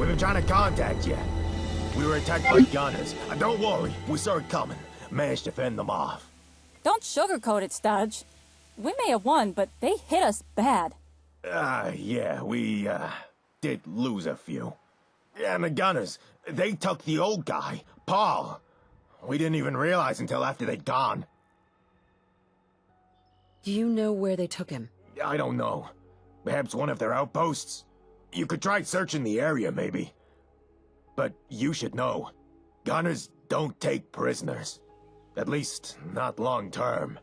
We've been trying to contact you. We were attacked by gunners. Don't worry, we saw it coming. Managed to fend them off. Don't sugarcoat it, Studge. We may have won, but they hit us bad. Yeah, we, did lose a few. And the gunners, they took the old guy, Paul. We didn't even realize until after they'd gone. Do you know where they took him? I don't know. Perhaps one of their outposts? You could try searching the area, maybe. But you should know, gunners don't take prisoners. At least, not long term.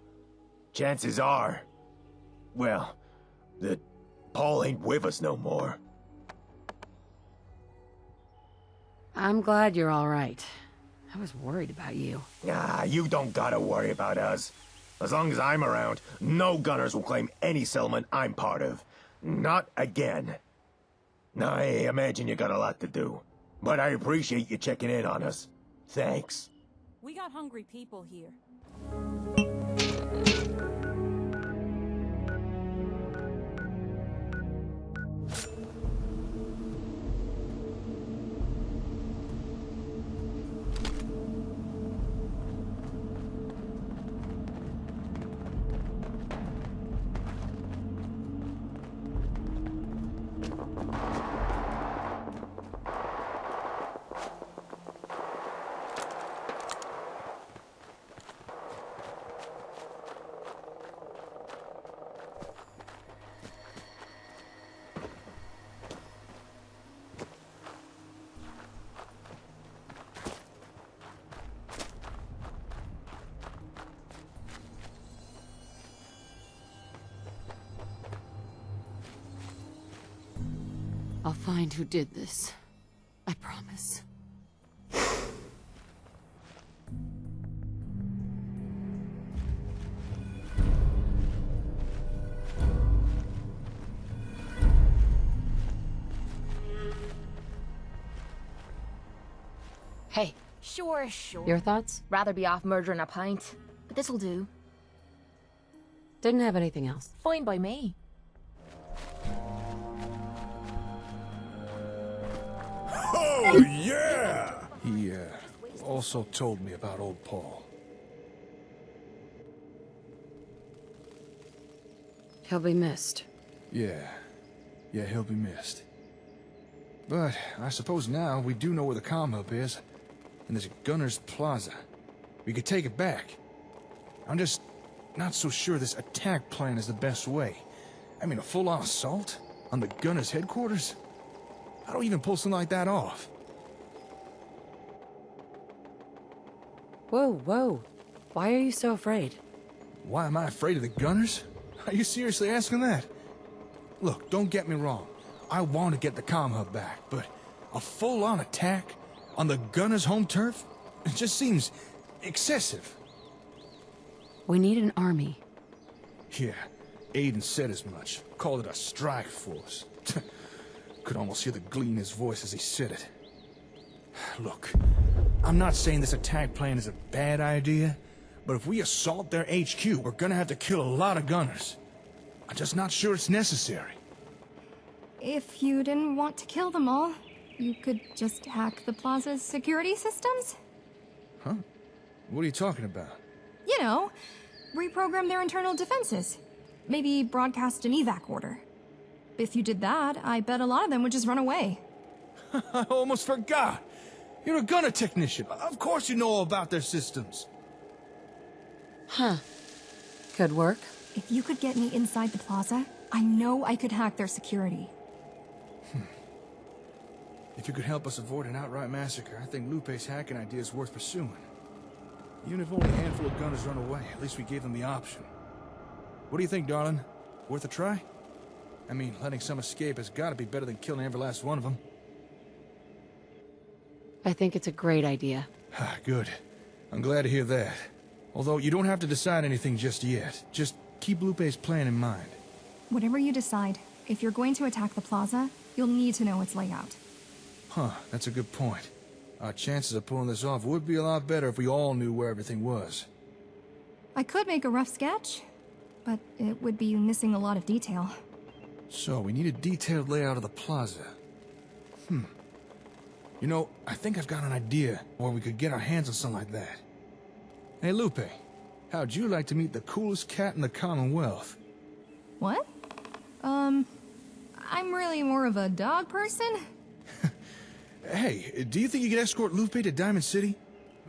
Chances are, well, that Paul ain't with us no more. I'm glad you're all right. I was worried about you. You don't gotta worry about us. As long as I'm around, no gunners will claim any settlement I'm part of. Not again. Now, I imagine you got a lot to do. But I appreciate you checking in on us. Thanks. We got hungry people here. I'll find who did this. I promise. Hey. Sure. Your thoughts? Rather be off murdering a pint. But this'll do. Didn't have anything else. Fine by me. Oh, yeah! He, also told me about old Paul. He'll be missed. Yeah, he'll be missed. But I suppose now we do know where the Comm Hub is, and there's a Gunner's Plaza. We could take it back. I'm just not so sure this attack plan is the best way. I mean, a full-on assault on the Gunner's headquarters? How do we even pull something like that off? Whoa. Why are you so afraid? Why am I afraid of the Gunners? Are you seriously asking that? Look, don't get me wrong. I want to get the Comm Hub back, but a full-on attack on the Gunners' home turf? It just seems excessive. We need an army. Yeah, Aiden said as much. Called it a strike force. Could almost hear the glee in his voice as he said it. Look, I'm not saying this attack plan is a bad idea, but if we assault their HQ, we're gonna have to kill a lot of Gunners. I'm just not sure it's necessary. If you didn't want to kill them all, you could just hack the plaza's security systems? Huh? What are you talking about? You know, reprogram their internal defenses. Maybe broadcast an evac order. If you did that, I bet a lot of them would just run away. I almost forgot! You're a gunner technician. Of course you know all about their systems. Huh. Could work. If you could get me inside the plaza, I know I could hack their security. If you could help us avoid an outright massacre, I think Lupe's hacking idea is worth pursuing. Even if only a handful of gunners run away, at least we gave them the option. What do you think, darling? Worth a try? I mean, letting some escape has got to be better than killing every last one of them. I think it's a great idea. Good. I'm glad to hear that. Although, you don't have to decide anything just yet. Just keep Lupe's plan in mind. Whatever you decide, if you're going to attack the plaza, you'll need to know its layout. Huh, that's a good point. Our chances of pulling this off would be a lot better if we all knew where everything was. I could make a rough sketch, but it would be missing a lot of detail. So, we need a detailed layout of the plaza. You know, I think I've got an idea where we could get our hands on something like that. Hey, Lupe, how'd you like to meet the coolest cat in the Commonwealth? What? I'm really more of a dog person. Hey, do you think you could escort Lupe to Diamond City?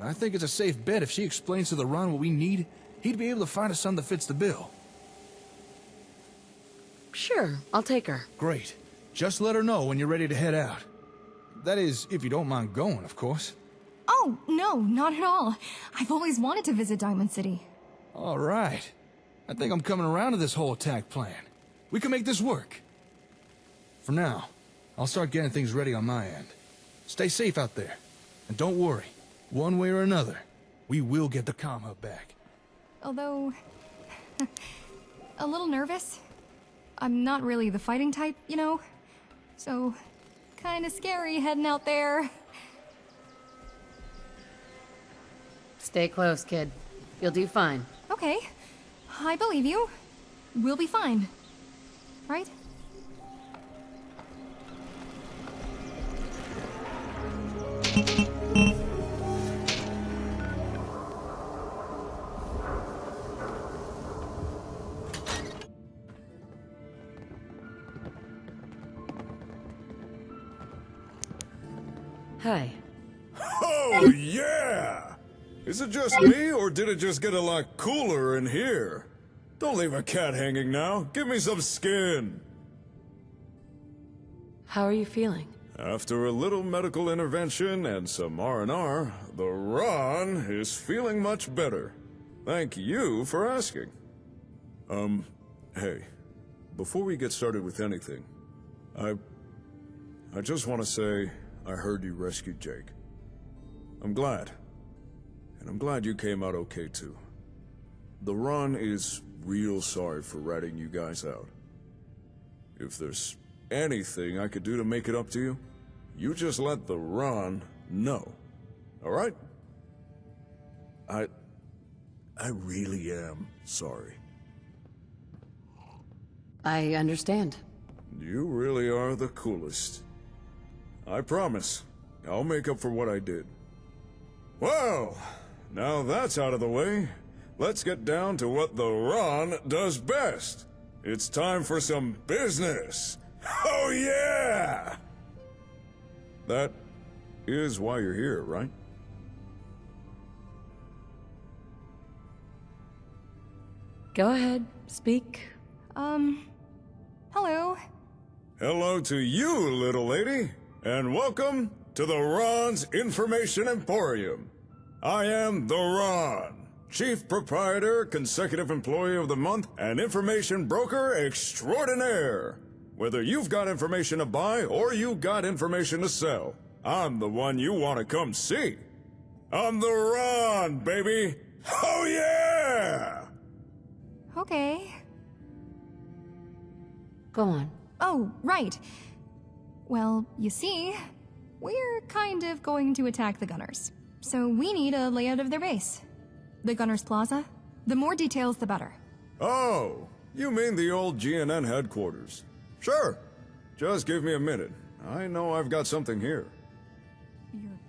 I think it's a safe bet if she explains to the Ron what we need, he'd be able to find us something that fits the bill. Sure, I'll take her. Great. Just let her know when you're ready to head out. That is, if you don't mind going, of course. Oh, no, not at all. I've always wanted to visit Diamond City. All right. I think I'm coming around to this whole attack plan. We can make this work. For now, I'll start getting things ready on my end. Stay safe out there. And don't worry. One way or another, we will get the Comm Hub back. Although... a little nervous. I'm not really the fighting type, you know? So, kinda scary heading out there. Stay close, kid. You'll do fine. Okay. I believe you. We'll be fine. Right? Hi. Oh, yeah! Is it just me, or did it just get a lot cooler in here? Don't leave a cat hanging now. Give me some skin. How are you feeling? After a little medical intervention and some R&R, the Ron is feeling much better. Thank you for asking. Hey, before we get started with anything, I just want to say I heard you rescued Jake. I'm glad. And I'm glad you came out okay too. The Ron is real sorry for ratting you guys out. If there's anything I could do to make it up to you, you just let the Ron know. Alright? I really am sorry. I understand. You really are the coolest. I promise, I'll make up for what I did. Well, now that's out of the way, let's get down to what the Ron does best. It's time for some business. Oh yeah! That is why you're here, right? Go ahead, speak. Hello. Hello to you, little lady, and welcome to the Ron's Information Emporium. I am the Ron, Chief Proprietor, Consecutive Employee of the Month, and Information Broker Extraordinaire. Whether you've got information to buy or you got information to sell, I'm the one you want to come see. I'm the Ron, baby! Oh yeah! Okay. Go on. Oh, right. Well, you see, we're kind of going to attack the Gunners. So we need a layout of their base. The Gunners Plaza. The more details, the better. Oh, you mean the old GNN headquarters. Sure. Just give me a minute. I know I've got something here. You're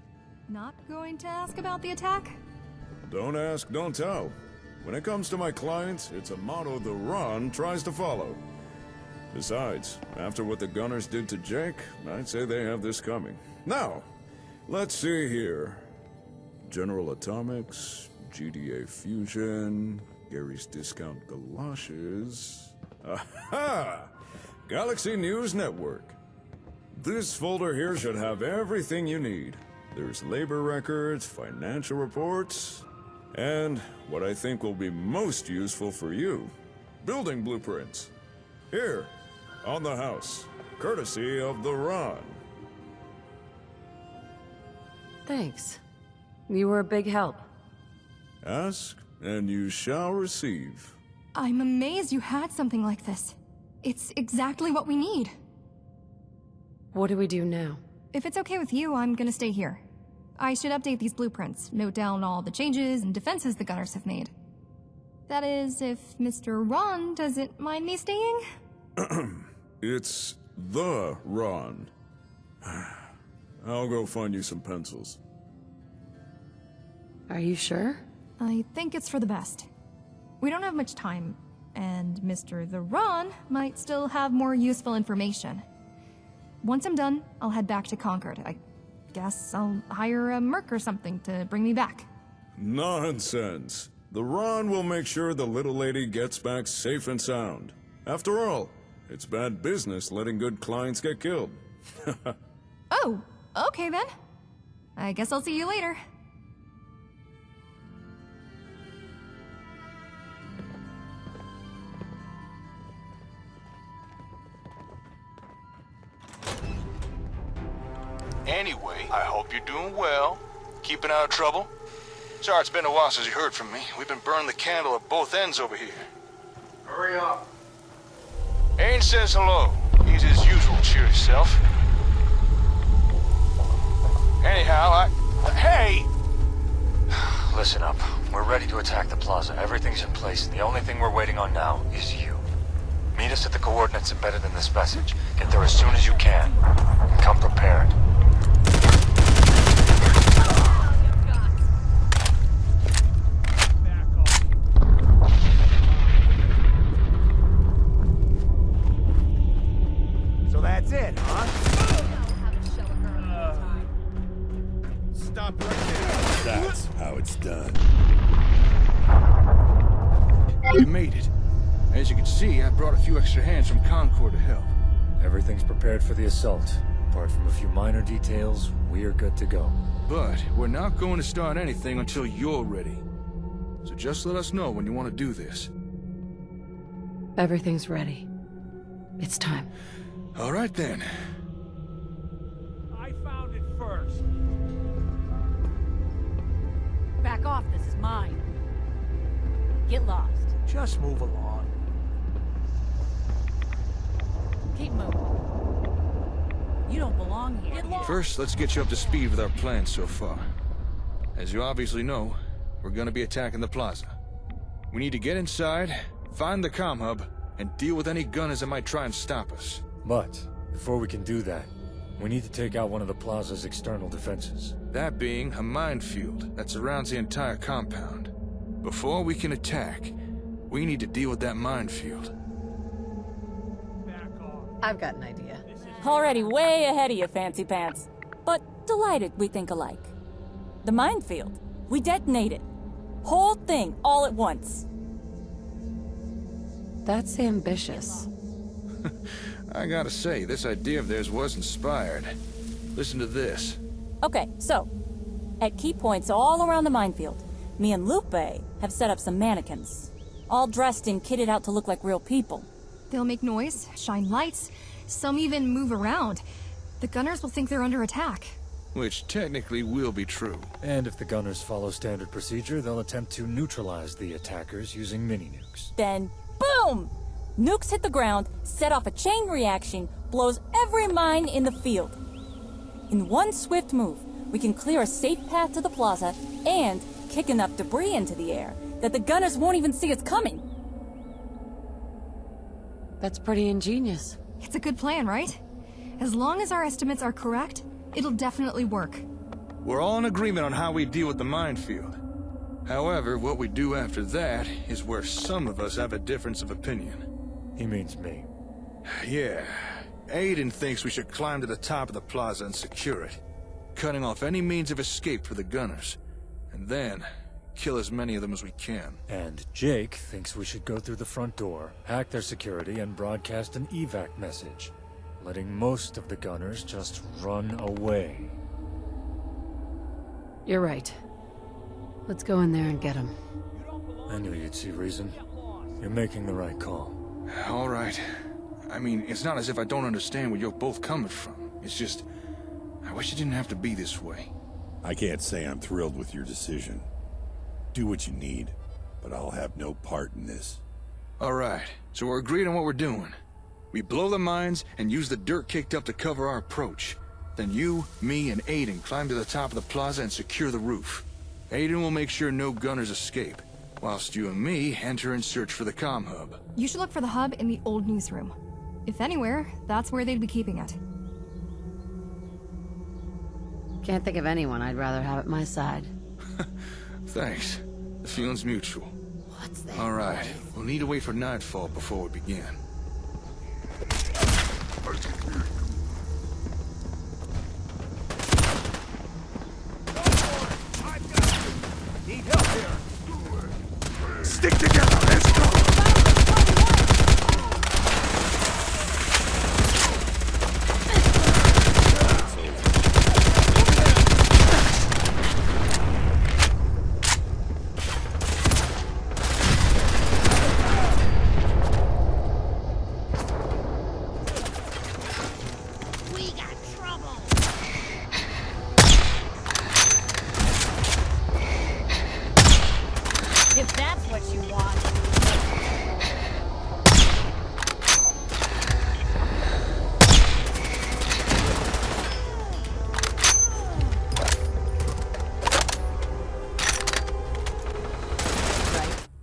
not going to ask about the attack? Don't ask, don't tell. When it comes to my clients, it's a motto the Ron tries to follow. Besides, after what the Gunners did to Jake, I'd say they have this coming. Now, let's see here. General Atomics, GDA Fusion, Gary's Discount Galoshes. Aha! Galaxy News Network. This folder here should have everything you need. There's labor records, financial reports, and what I think will be most useful for you, building blueprints. Here, on the house, courtesy of the Ron. Thanks. You were a big help. Ask, and you shall receive. I'm amazed you had something like this. It's exactly what we need. What do we do now? If it's okay with you, I'm gonna stay here. I should update these blueprints, note down all the changes and defenses the Gunners have made. That is, if Mr. Ron doesn't mind me staying? It's the Ron. I'll go find you some pencils. Are you sure? I think it's for the best. We don't have much time, and Mr. The Ron might still have more useful information. Once I'm done, I'll head back to Concord. I guess I'll hire a merc or something to bring me back. Nonsense. The Ron will make sure the little lady gets back safe and sound. After all, it's bad business letting good clients get killed. Oh, okay then. I guess I'll see you later. Anyway, I hope you're doing well. Keeping out of trouble? Sorry, it's been a while since you heard from me. We've been burning the candle at both ends over here. Hurry up. Aiden says hello. He's his usual cheery self. Anyhow, Hey! Listen up. We're ready to attack the plaza. Everything's in place, and the only thing we're waiting on now is you. Meet us at the coordinates embedded in this message. Get there as soon as you can. And come prepared. So that's it, huh? Stop right there. That's how it's done. We made it. As you can see, I brought a few extra hands from Concord to help. Everything's prepared for the assault. Apart from a few minor details, we're good to go. But we're not going to start anything until you're ready. So just let us know when you want to do this. Everything's ready. It's time. All right then. I found it first. Back off, this is mine. Get lost. Just move along. Keep moving. You don't belong here. Get lost. First, let's get you up to speed with our plans so far. As you obviously know, we're gonna be attacking the plaza. We need to get inside, find the Comm Hub, and deal with any gunners that might try and stop us. But, before we can do that, we need to take out one of the plaza's external defenses. That being a minefield that surrounds the entire compound. Before we can attack, we need to deal with that minefield. I've got an idea. Already way ahead of you, Fancy Pants. But delighted we think alike. The minefield. We detonate it. Whole thing, all at once. That's ambitious. I gotta say, this idea of theirs was inspired. Listen to this. Okay, so, at key points all around the minefield, me and Lupe have set up some mannequins. All dressed and kitted out to look like real people. They'll make noise, shine lights, some even move around. The gunners will think they're under attack. Which technically will be true. And if the gunners follow standard procedure, they'll attempt to neutralize the attackers using mini-nukes. Then, boom! Nukes hit the ground, set off a chain reaction, blows every mine in the field. In one swift move, we can clear a safe path to the plaza and kick enough debris into the air that the gunners won't even see us coming. That's pretty ingenious. It's a good plan, right? As long as our estimates are correct, it'll definitely work. We're all in agreement on how we deal with the minefield. However, what we do after that is where some of us have a difference of opinion. He means me. Yeah. Aiden thinks we should climb to the top of the plaza and secure it, cutting off any means of escape for the gunners, and then kill as many of them as we can. And Jake thinks we should go through the front door, hack their security, and broadcast an evac message, letting most of the gunners just run away. You're right. Let's go in there and get him. I knew you'd see reason. You're making the right call. All right. I mean, it's not as if I don't understand where you're both coming from. It's just, I wish it didn't have to be this way. I can't say I'm thrilled with your decision. Do what you need, but I'll have no part in this. All right, so we're agreed on what we're doing. We blow the mines and use the dirt kicked up to cover our approach. Then you, me, and Aiden climb to the top of the plaza and secure the roof. Aiden will make sure no gunners escape, whilst you and me enter and search for the Comm Hub. You should look for the hub in the old newsroom. If anywhere, that's where they'd be keeping it. Can't think of anyone I'd rather have at my side. Thanks. The feeling's mutual. What's that? All right. We'll need to wait for nightfall before we begin. Need help here. Stick together, let's go! If that's what you want.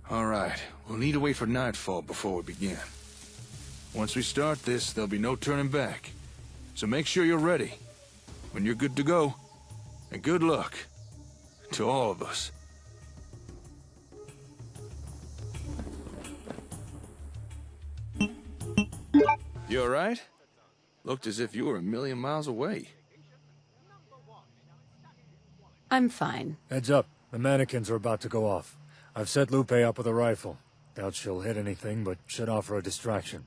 All right. We'll need to wait for nightfall before we begin. Once we start this, there'll be no turning back. So make sure you're ready. When you're good to go, and good luck to all of us. You all right? Looked as if you were a million miles away. I'm fine. Heads up. The mannequins are about to go off. I've set Lupe up with a rifle. Doubt she'll hit anything, but should offer a distraction.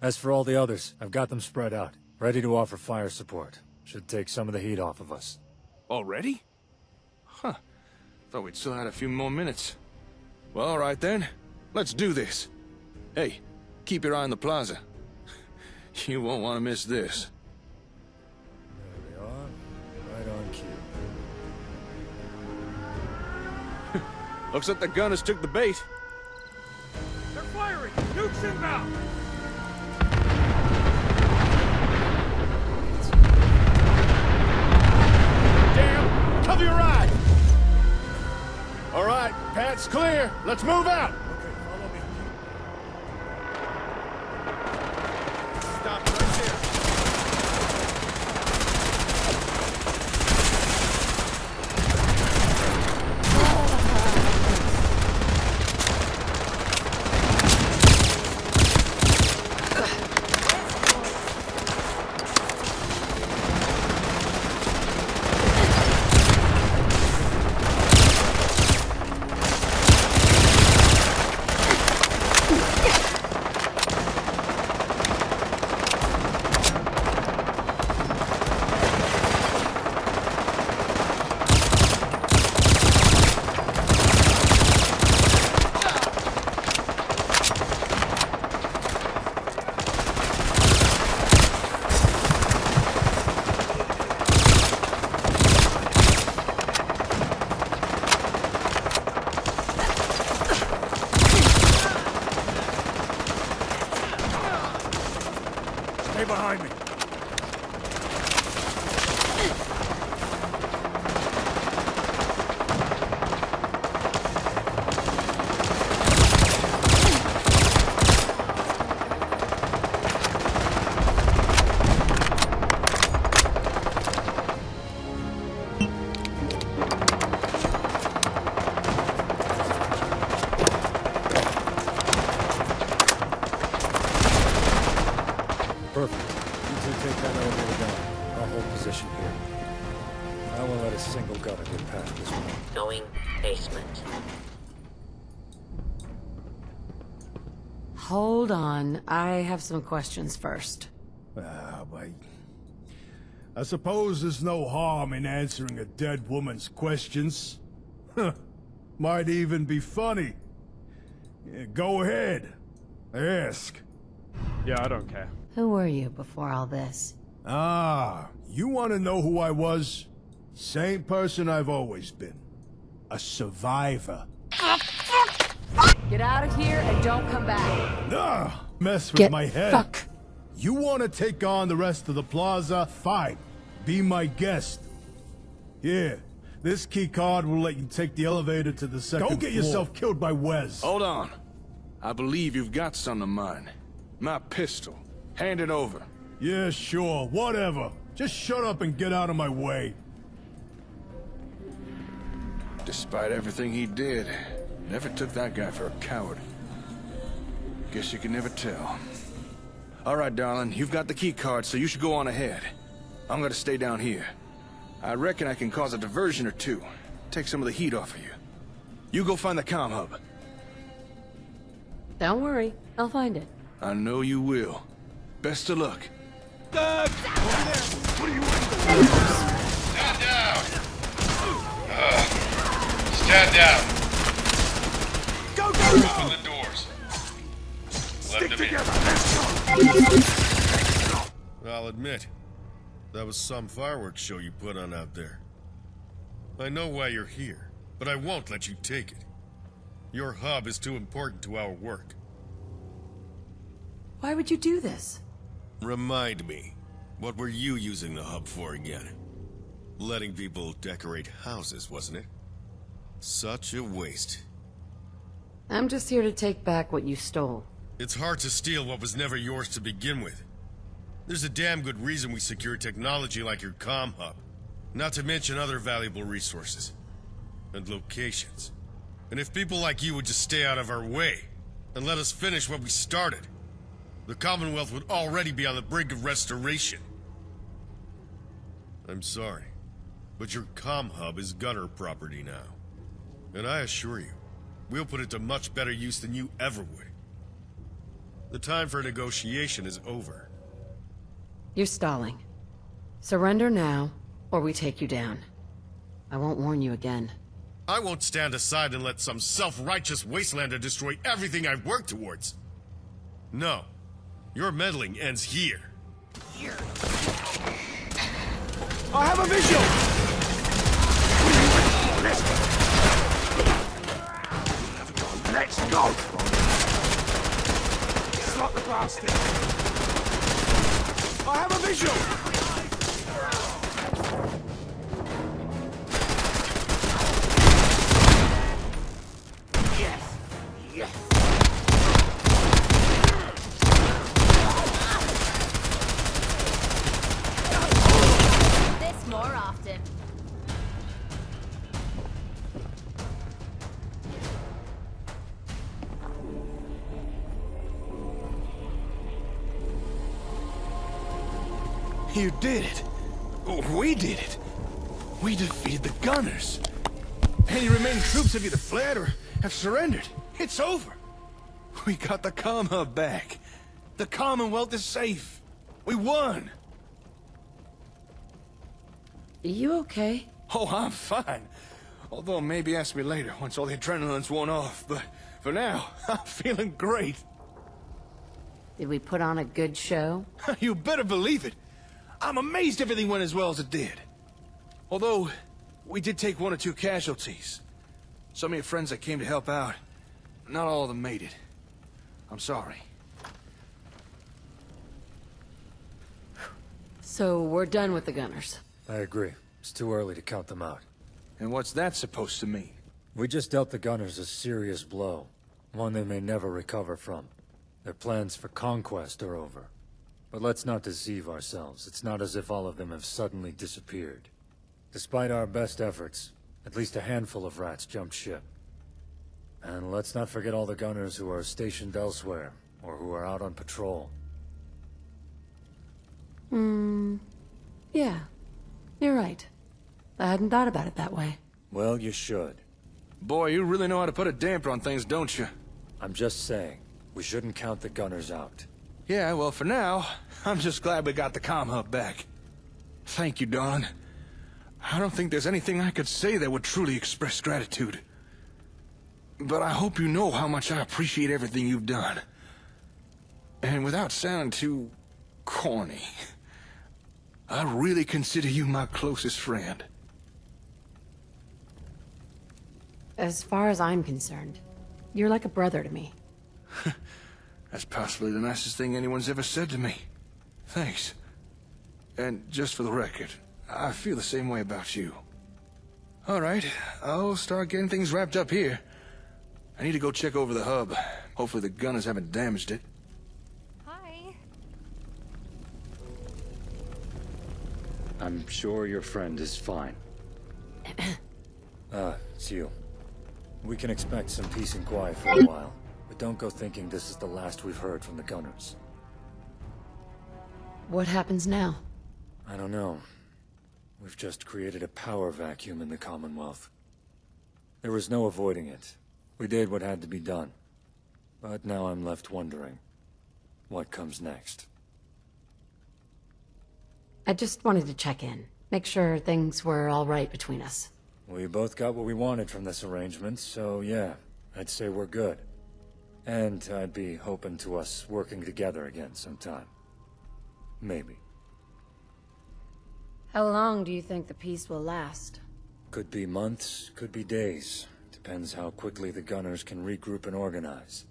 As for all the others, I've got them spread out, ready to offer fire support. Should take some of the heat off of us. Already? Huh. Thought we'd still had a few more minutes. Well, all right then. Let's do this. Hey, keep your eye on the plaza. You won't want to miss this. There we are. Right on cue. Looks like the Gunners took the bait. They're firing! Nukes inbound! Damn! Cover your eye! All right, path's clear. Let's move out! Okay, follow me. Stop right there. Stay behind me. Perfect. You two take that elevator down. I'll hold position here. I won't let a single gunner get past this one. Going basement. Hold on. I have some questions first. I suppose there's no harm in answering a dead woman's questions. Might even be funny. Yeah, go ahead. Ask. Yeah, I don't care. Who were you before all this? Ah, you want to know who I was? Same person I've always been. A survivor. Get out of here and don't come back. Ah, mess with Get my head. fuck. You want to take on the rest of the plaza? Fine. Be my guest. Here, this key card will let you take the elevator to the second floor. Don't get yourself killed by Wes. Hold on. I believe you've got some of mine. My pistol. Hand it over. Yeah, sure. Whatever. Just shut up and get out of my way. Despite everything he did, never took that guy for a coward. Guess you can never tell. All right, darling, you've got the key card, so you should go on ahead. I'm gonna stay down here. I reckon I can cause a diversion or two. Take some of the heat off of you. You go find the Comm Hub. Don't worry, I'll find it. I know you will. Best of luck. Stand down! Stand down! Go! Open the doors. Let them in. I'll admit, that was some fireworks show you put on out there. I know why you're here, but I won't let you take it. Your hub is too important to our work. Why would you do this? Remind me, what were you using the hub for again? Letting people decorate houses, wasn't it? Such a waste. I'm just here to take back what you stole. It's hard to steal what was never yours to begin with. There's a damn good reason we secure technology like your Comm Hub. Not to mention other valuable resources. And locations. And if people like you would just stay out of our way, and let us finish what we started, the Commonwealth would already be on the brink of restoration. I'm sorry, but your Comm Hub is Gunner property now. And I assure you, we'll put it to much better use than you ever would. The time for negotiation is over. You're stalling. Surrender now, or we take you down. I won't warn you again. I won't stand aside and let some self-righteous wastelander destroy everything I've worked towards. No. Your meddling ends here. I have a visual! Let's go! Slot the bastard! I have a visual! Yes! Yes! This more often. You did it. We did it. We defeated the Gunners. Any remaining troops have either fled or have surrendered. It's over. We got the Comm Hub back. The Commonwealth is safe. We won. Are you okay? Oh, I'm fine. Although maybe ask me later once all the adrenaline's worn off. But for now, I'm feeling great. Did we put on a good show? You better believe it. I'm amazed everything went as well as it did. Although, we did take 1 or 2 casualties. Some of your friends that came to help out, not all of them made it. I'm sorry. So we're done with the Gunners. I agree. It's too early to count them out. And what's that supposed to mean? We just dealt the Gunners a serious blow. One they may never recover from. Their plans for conquest are over. But let's not deceive ourselves. It's not as if all of them have suddenly disappeared. Despite our best efforts, at least a handful of rats jumped ship. And let's not forget all the Gunners who are stationed elsewhere, or who are out on patrol. Yeah. You're right. I hadn't thought about it that way. Well, you should. Boy, you really know how to put a damper on things, don't you? I'm just saying, we shouldn't count the Gunners out. Yeah, well, for now, I'm just glad we got the Comm Hub back. Thank you, darling. I don't think there's anything I could say that would truly express gratitude. But I hope you know how much I appreciate everything you've done. And without sounding too corny, I really consider you my closest friend. As far as I'm concerned, you're like a brother to me. That's possibly the nicest thing anyone's ever said to me. Thanks. And just for the record, I feel the same way about you. All right, I'll start getting things wrapped up here. I need to go check over the hub. Hopefully the Gunners haven't damaged it. Hi. I'm sure your friend is fine. It's you. We can expect some peace and quiet for a while, but don't go thinking this is the last we've heard from the Gunners. What happens now? I don't know. We've just created a power vacuum in the Commonwealth. There was no avoiding it. We did what had to be done. But now I'm left wondering, what comes next? I just wanted to check in. Make sure things were all right between us. We both got what we wanted from this arrangement, so yeah, I'd say we're good. And I'd be hoping to us working together again sometime. Maybe. How long do you think the peace will last? Could be months, could be days. Depends how quickly the Gunners can regroup and organize.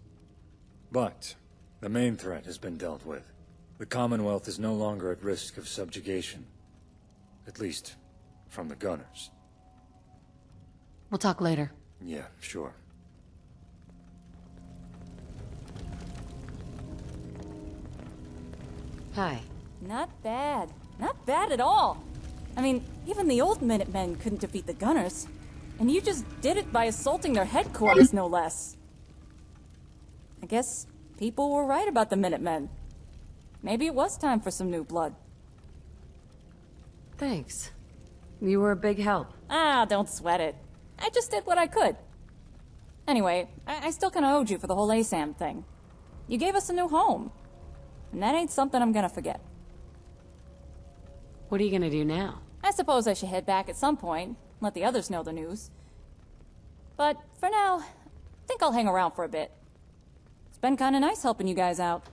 But the main threat has been dealt with. The Commonwealth is no longer at risk of subjugation. At least, from the Gunners. We'll talk later. Yeah, sure. Hi. Not bad. Not bad at all. I mean, even the old Minutemen couldn't defeat the Gunners. And you just did it by assaulting their headquarters, no less. I guess people were right about the Minutemen. Maybe it was time for some new blood. Thanks. You were a big help. Ah, don't sweat it. I just did what I could. Anyway, I still kinda owed you for the whole ASAM thing. You gave us a new home. And that ain't something I'm gonna forget. What are you gonna do now? I suppose I should head back at some point, let the others know the news. But for now, I think I'll hang around for a bit. It's been kinda nice helping you guys out.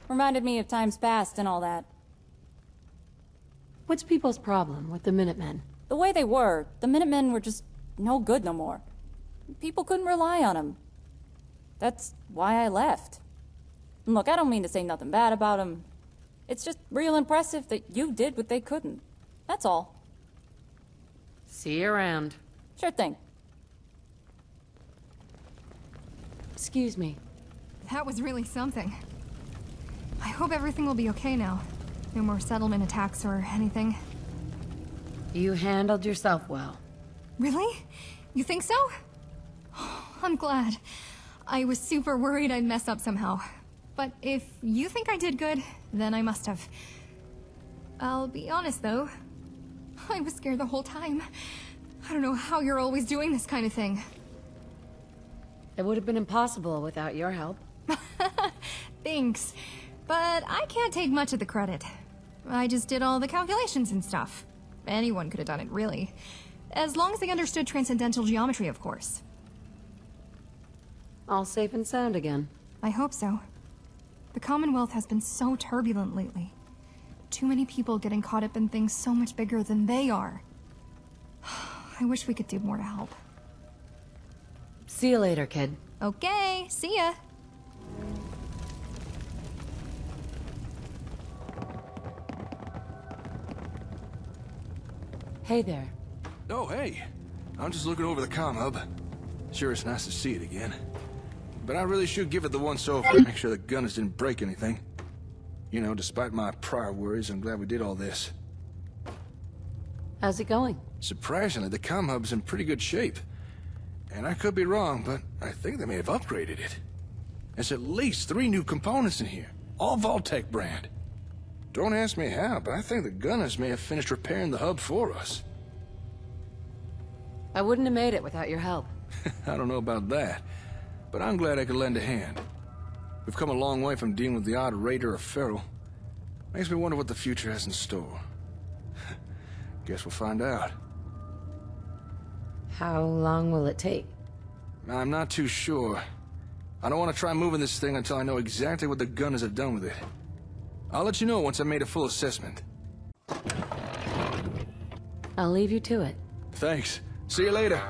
Reminded me of times past and all that. What's people's problem with the Minutemen? The way they were, the Minutemen were just no good no more. People couldn't rely on them. That's why I left. And look, I don't mean to say nothing bad about them. It's just real impressive that you did what they couldn't. That's all. See you around. Sure thing. Excuse me. That was really something. I hope everything will be okay now. No more settlement attacks or anything. You handled yourself well. Really? You think so? I'm glad. I was super worried I'd mess up somehow. But if you think I did good, then I must have. I'll be honest though. I was scared the whole time. I don't know how you're always doing this kind of thing. It would have been impossible without your help. Thanks. But I can't take much of the credit. I just did all the calculations and stuff. Anyone could have done it, really. As long as they understood transcendental geometry, of course. All safe and sound again. I hope so. The Commonwealth has been so turbulent lately. Too many people getting caught up in things so much bigger than they are. I wish we could do more to help. See you later, kid. Okay, see ya. Hey there. Oh, hey. I'm just looking over the Comm Hub. Sure, it's nice to see it again. But I really should give it the once-over, make sure the Gunners didn't break anything. You know, despite my prior worries, I'm glad we did all this. How's it going? Surprisingly, the Comm Hub's in pretty good shape. And I could be wrong, but I think they may have upgraded it. There's at least 3 new components in here, all Vault-Tec brand. Don't ask me how, but I think the Gunners may have finished repairing the hub for us. I wouldn't have made it without your help. I don't know about that, but I'm glad I could lend a hand. We've come a long way from dealing with the odd raider or feral. Makes me wonder what the future has in store. Guess we'll find out. How long will it take? I'm not too sure. I don't want to try moving this thing until I know exactly what the Gunners have done with it. I'll let you know once I've made a full assessment. I'll leave you to it. Thanks. See you later.